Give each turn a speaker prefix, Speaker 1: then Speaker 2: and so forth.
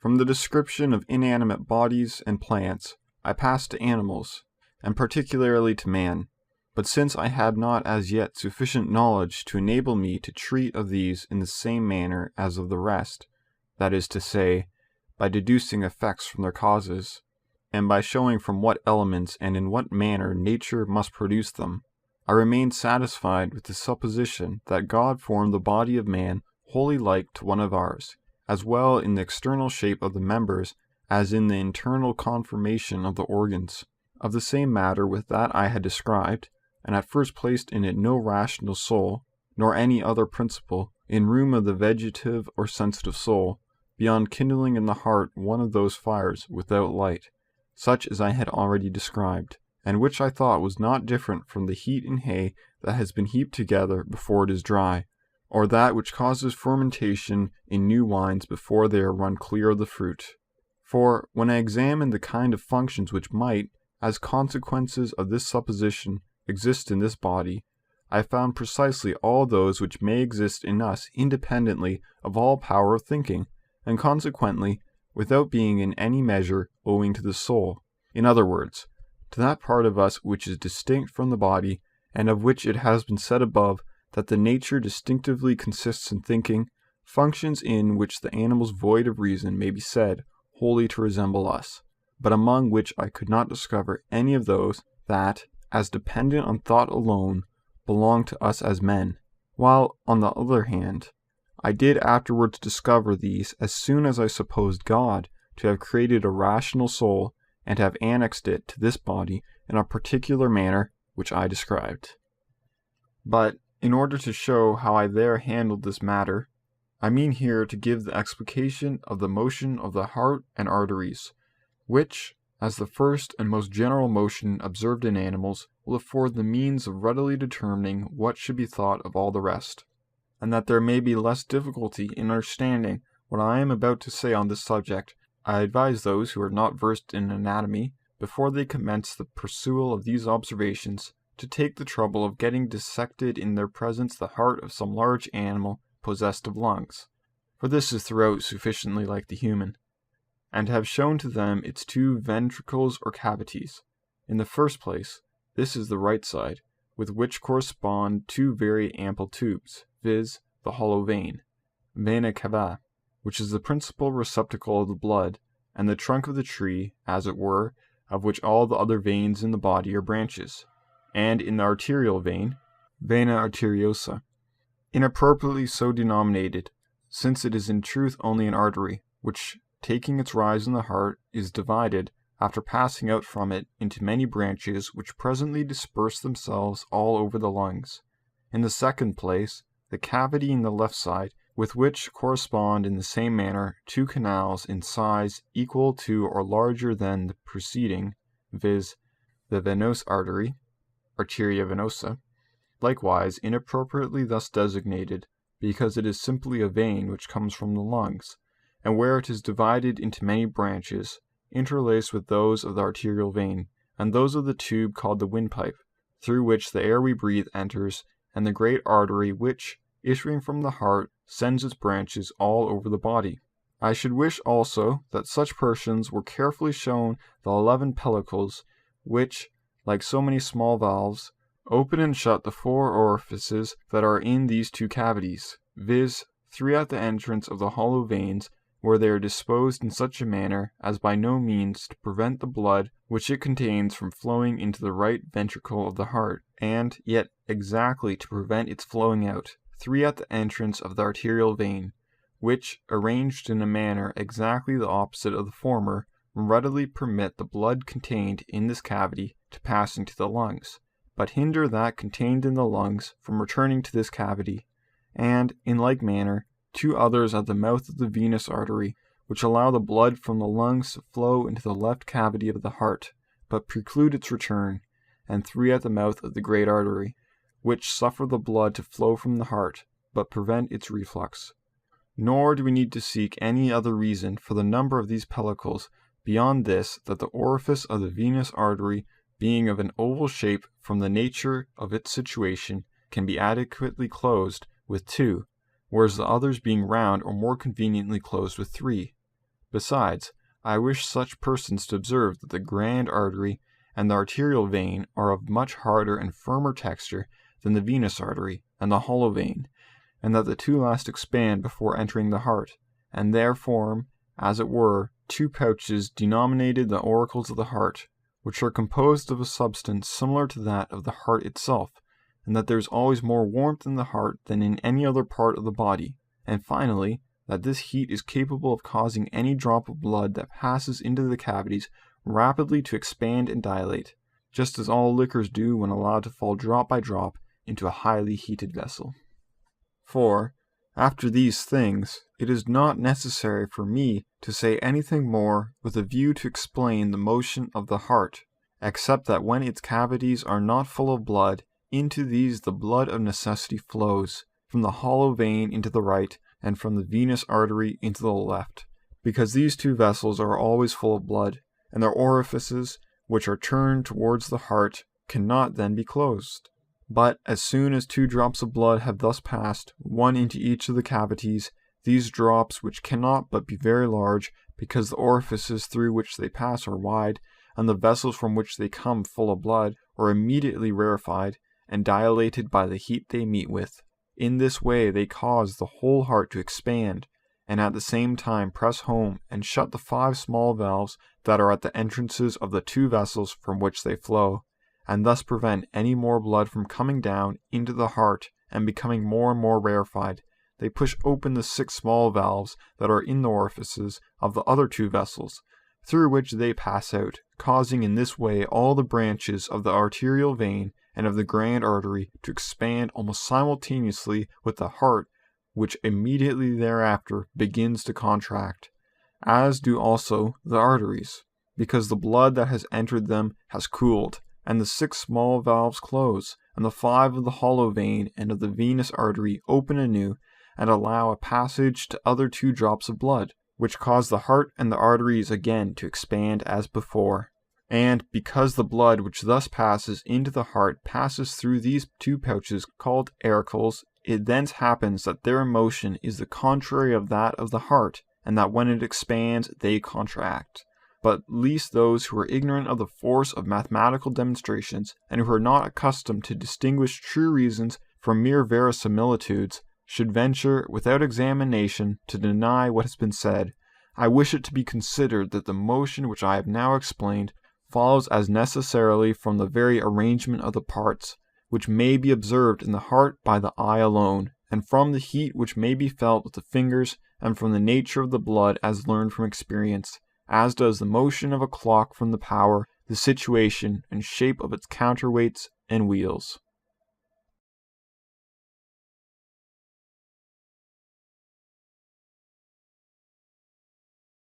Speaker 1: From the description of inanimate bodies and plants, I passed to animals, and particularly to man. But since I had not as yet sufficient knowledge to enable me to treat of these in the same manner as of the rest, that is to say, by deducing effects from their causes, and by showing from what elements and in what manner nature must produce them, I remained satisfied with the supposition that God formed the body of man wholly like to one of ours, as well in the external shape of the members as in the internal conformation of the organs, of the same matter with that I had described, and at first placed in it no rational soul, nor any other principle, in room of the vegetative or sensitive soul, beyond kindling in the heart one of those fires without light, such as I had already described, and which I thought was not different from the heat in hay that has been heaped together before it is dry, or that which causes fermentation in new wines before they are run clear of the fruit. For, when I examined the kind of functions which might, as consequences of this supposition, exist in this body, I found precisely all those which may exist in us independently of all power of thinking, and consequently without being in any measure owing to the soul. In other words, to that part of us which is distinct from the body, and of which it has been said above that the nature distinctively consists in thinking, functions in which the animals void of reason may be said wholly to resemble us, but among which I could not discover any of those that, as dependent on thought alone, belong to us as men, while, on the other hand, I did afterwards discover these as soon as I supposed God to have created a rational soul and have annexed it to this body in a particular manner which I described. But, in order to show how I there handled this matter, I mean here to give the explication of the motion of the heart and arteries, which, as the first and most general motion observed in animals, will afford the means of readily determining what should be thought of all the rest, and that there may be less difficulty in understanding what I am about to say on this subject, I advise those who are not versed in anatomy, before they commence the pursuit of these observations, to take the trouble of getting dissected in their presence the heart of some large animal possessed of lungs, for this is throughout sufficiently like the human, and have shown to them its two ventricles or cavities. In the first place, this is the right side, with which correspond two very ample tubes, viz., the hollow vein, vena cava, which is the principal receptacle of the blood, and the trunk of the tree, as it were, of which all the other veins in the body are branches, and in the arterial vein, vena arteriosa, inappropriately so denominated, since it is in truth only an artery, which, taking its rise in the heart, is divided, after passing out from it, into many branches which presently disperse themselves all over the lungs. In the second place, the cavity in the left side, with which correspond in the same manner two canals in size equal to or larger than the preceding, viz., the venous artery, arteria venosa, likewise inappropriately thus designated, because it is simply a vein which comes from the lungs, and where it is divided into many branches, interlaced with those of the arterial vein, and those of the tube called the windpipe, through which the air we breathe enters, and the great artery which, issuing from the heart, sends its branches all over the body. I should wish also that such persons were carefully shown the 11 pellicles, which, like so many small valves, open and shut the 4 orifices that are in these two cavities, viz., 3 at the entrance of the hollow veins, where they are disposed in such a manner as by no means to prevent the blood which it contains from flowing into the right ventricle of the heart, and yet exactly to prevent its flowing out, 3 at the entrance of the arterial vein, which, arranged in a manner exactly the opposite of the former, will readily permit the blood contained in this cavity to pass into the lungs, but hinder that contained in the lungs from returning to this cavity, and, in like manner, 2 others at the mouth of the venous artery, which allow the blood from the lungs to flow into the left cavity of the heart, but preclude its return, and 3 at the mouth of the great artery, which suffer the blood to flow from the heart, but prevent its reflux. Nor do we need to seek any other reason for the number of these pellicles beyond this, that the orifice of the venous artery, being of an oval shape from the nature of its situation, can be adequately closed with 2, whereas the others being round are more conveniently closed with 3. Besides, I wish such persons to observe that the grand artery and the arterial vein are of much harder and firmer texture than the venous artery and the hollow vein, and that the two last expand before entering the heart, and there form, as it were, two pouches denominated the auricles of the heart, which are composed of a substance similar to that of the heart itself, and that there is always more warmth in the heart than in any other part of the body, and finally, that this heat is capable of causing any drop of blood that passes into the cavities rapidly to expand and dilate, just as all liquors do when allowed to fall drop by drop into a highly heated vessel. For, after these things, it is not necessary for me to say anything more with a view to explain the motion of the heart, except that when its cavities are not full of blood, into these the blood of necessity flows, from the hollow vein into the right, and from the venous artery into the left, because these two vessels are always full of blood, and their orifices, which are turned towards the heart, cannot then be closed. But as soon as 2 drops of blood have thus passed, one into each of the cavities, these drops, which cannot but be very large, because the orifices through which they pass are wide, and the vessels from which they come full of blood, are immediately rarefied, and dilated by the heat they meet with. In this way they cause the whole heart to expand, and at the same time press home and shut the 5 small valves that are at the entrances of the 2 vessels from which they flow, and thus prevent any more blood from coming down into the heart and becoming more and more rarefied. They push open the 6 small valves that are in the orifices of the other 2 vessels, through which they pass out, causing in this way all the branches of the arterial vein and of the grand artery to expand almost simultaneously with the heart, which immediately thereafter begins to contract, as do also the arteries, because the blood that has entered them has cooled, and the 6 small valves close, and the 5 of the hollow vein and of the venous artery open anew, and allow a passage to other 2 drops of blood, which cause the heart and the arteries again to expand as before. And because the blood which thus passes into the heart passes through these 2 pouches called auricles, it thence happens that their motion is the contrary of that of the heart, and that when it expands they contract. But lest those who are ignorant of the force of mathematical demonstrations, and who are not accustomed to distinguish true reasons from mere verisimilitudes, should venture, without examination, to deny what has been said, I wish it to be considered that the motion which I have now explained follows as necessarily from the very arrangement of the parts, which may be observed in the heart by the eye alone, and from the heat which may be felt with the fingers, and from the nature of the blood as learned from experience, as does the motion of a clock from the power, the situation, and shape of its counterweights and wheels.